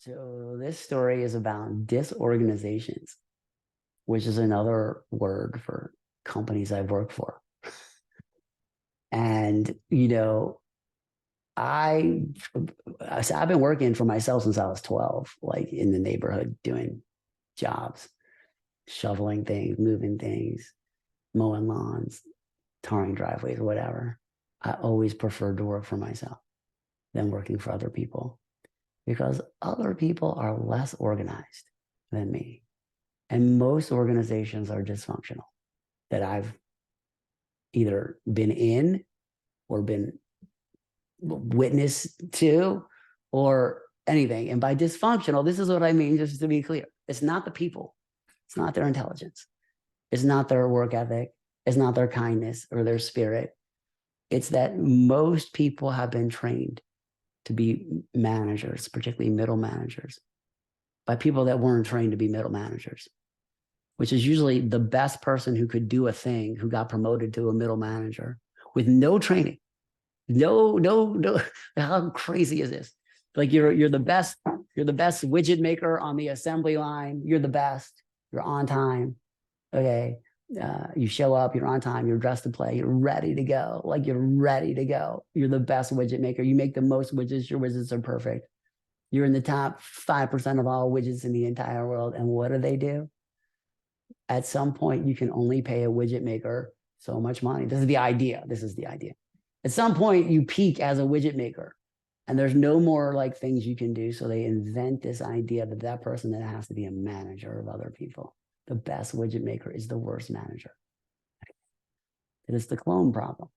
So this story is about disorganizations, which is another word for companies I've worked for. And, I, I've been working for myself since I was 12, like in the neighborhood doing jobs, shoveling things, moving things, mowing lawns, tarring driveways, whatever. I always preferred to work for myself than working for other people because other people are less organized than me. And most organizations are dysfunctional that I've either been in or been witness to or anything. And by dysfunctional, this is what I mean, just to be clear. It's not the people. It's not their intelligence. It's not their work ethic. It's not their kindness or their spirit. It's that most people have been trained to be managers, particularly middle managers, by people that weren't trained to be middle managers, which is usually the best person who could do a thing who got promoted to a middle manager with no training. No. How crazy is this? Like you're the best. You're the best widget maker on the assembly line. You're the best. You're on time. Okay. You show up, you're on time, you're dressed to play, you're ready to go. Like you're ready to go. You're the best widget maker. You make the most widgets. Your widgets are perfect. You're in the top 5% of all widgets in the entire world. And what do? At some point, you can only pay a widget maker so much money. This is the idea. At some point, you peak as a widget maker, and there's no more like things you can do. So they invent this idea that that person that has to be a manager of other people. The best widget maker is the worst manager. It is the clone problem.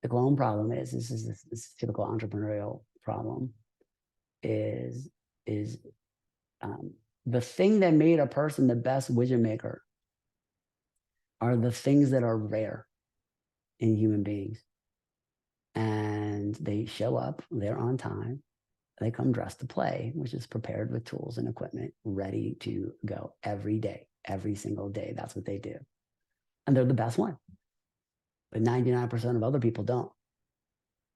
The clone problem is this typical entrepreneurial problem is the thing that made a person the best widget maker are the things that are rare in human beings. And they show up, they're on time, they come dressed to play, which is prepared with tools and equipment, ready to go every day, every single day. That's what they do. And they're the best one. But 99% of other people don't.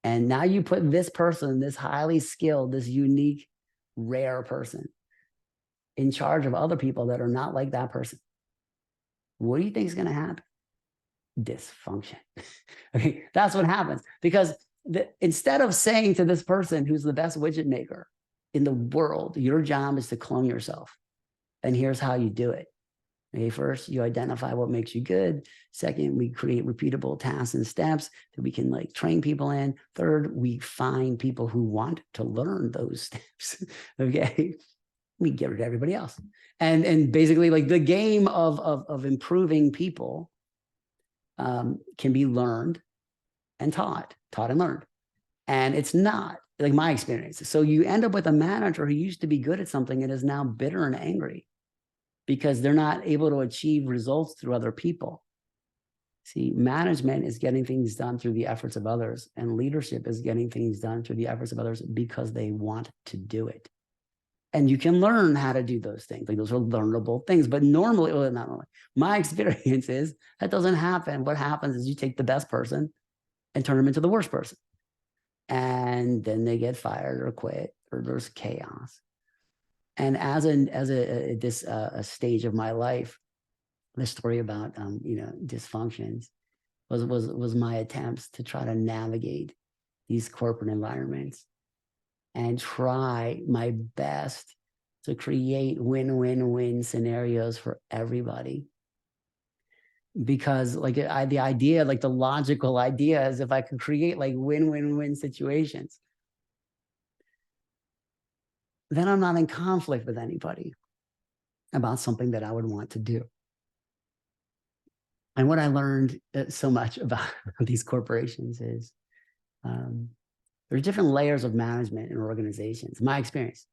And now you put this person, this highly skilled, this unique, rare person in charge of other people that are not like that person. What do you think is going to happen? Dysfunction. Okay, that's what happens because instead of saying to this person who's the best widget maker in the world, your job is to clone yourself. And here's how you do it. Okay, first, you identify what makes you good. Second, we create repeatable tasks and steps that we can like train people in. Third, we find people who want to learn those steps. Okay, we get rid of everybody else. And basically, like the game of improving people can be learned and taught and learned. And it's not like my experience. So you end up with a manager who used to be good at something and is now bitter and angry because they're not able to achieve results through other people. See, management is getting things done through the efforts of others, and leadership is getting things done through the efforts of others because they want to do it. And you can learn how to do those things. Like those are learnable things. But normally, well, not normally, my experience is that doesn't happen. What happens is you take the best person and turn them into the worst person. And then they get fired or quit, or there's chaos. And as a stage of my life, the story about dysfunctions was my attempts to try to navigate these corporate environments and try my best to create win-win-win scenarios for everybody. Because like the idea, like the logical idea is if I could create like win-win-win situations, then I'm not in conflict with anybody about something that I would want to do. And what I learned so much about these corporations is there's different layers of management in organizations. My experience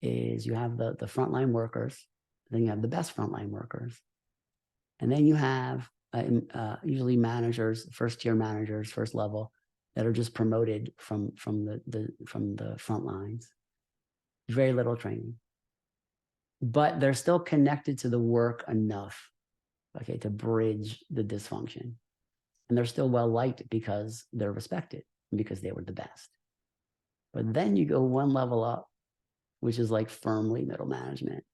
is you have the frontline workers, then you have the best frontline workers, and then you have usually managers, first-tier managers, first level, that are just promoted from the front lines. Very little training, but they're still connected to the work enough, okay, to bridge the dysfunction, and they're still well liked because they're respected because they were the best. But then you go one level up, which is like firmly middle management.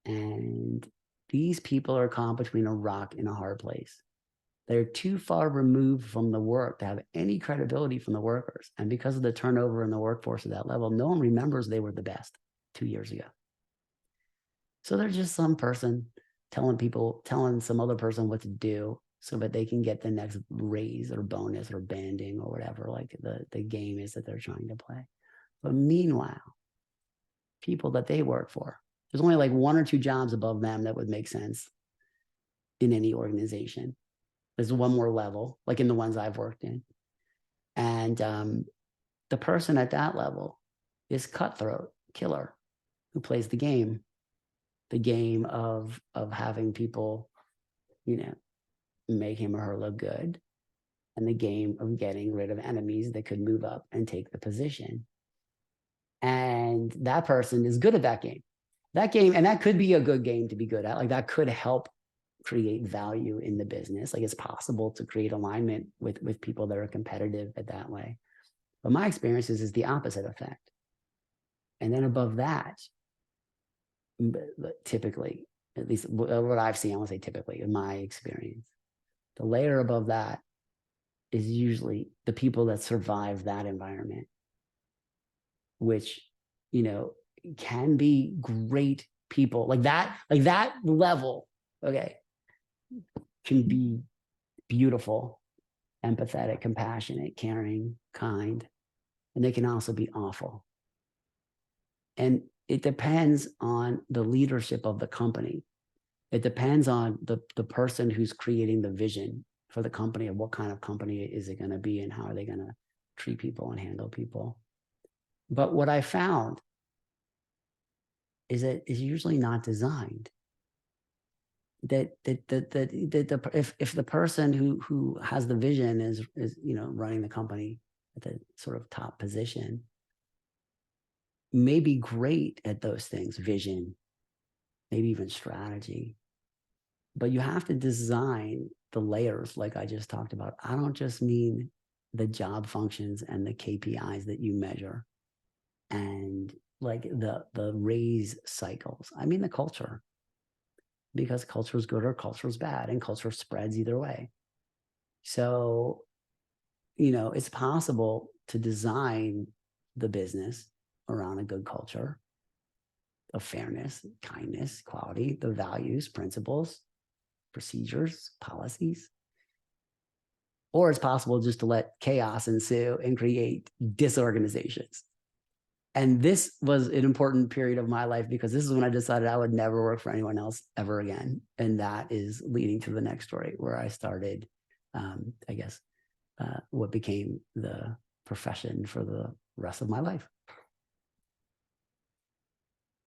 And these people are caught between a rock and a hard place. They're too far removed from the work to have any credibility from the workers. And because of the turnover in the workforce at that level, no one remembers they were the best 2 years ago. So they're just some person telling some other person what to do so that they can get the next raise or bonus or banding or whatever, like the game is that they're trying to play. But meanwhile, people that they work for, there's only like 1 or 2 jobs above them that would make sense in any organization. There's one more level, like in the ones I've worked in. And the person at that level is cutthroat, killer, who plays the game of having people, make him or her look good, and the game of getting rid of enemies that could move up and take the position. And that person is good at that game. And that could be a good game to be good at. Like that could help create value in the business. Like it's possible to create alignment with people that are competitive at that way. But my experience is the opposite effect. And then above that, typically, at least what I've seen, I won't say typically, in my experience, the layer above that is usually the people that survive that environment, which, can be great people like that level. Okay. Can be beautiful, empathetic, compassionate, caring, kind, and they can also be awful. And it depends on the leadership of the company. It depends on the person who's creating the vision for the company of what kind of company is it going to be and how are they going to treat people and handle people. But what I found is that it's usually not designed. That if the person who has the vision is running the company at the sort of top position, may be great at those things, vision, maybe even strategy, but you have to design the layers like I just talked about. I don't just mean the job functions and the KPIs that you measure and like the raise cycles. I mean the culture, because culture is good or culture is bad, and culture spreads either way. So, it's possible to design the business around a good culture of fairness, kindness, quality, the values, principles, procedures, policies. Or it's possible just to let chaos ensue and create disorganizations. And this was an important period of my life because this is when I decided I would never work for anyone else ever again. And that is leading to the next story where I started, what became the profession for the rest of my life.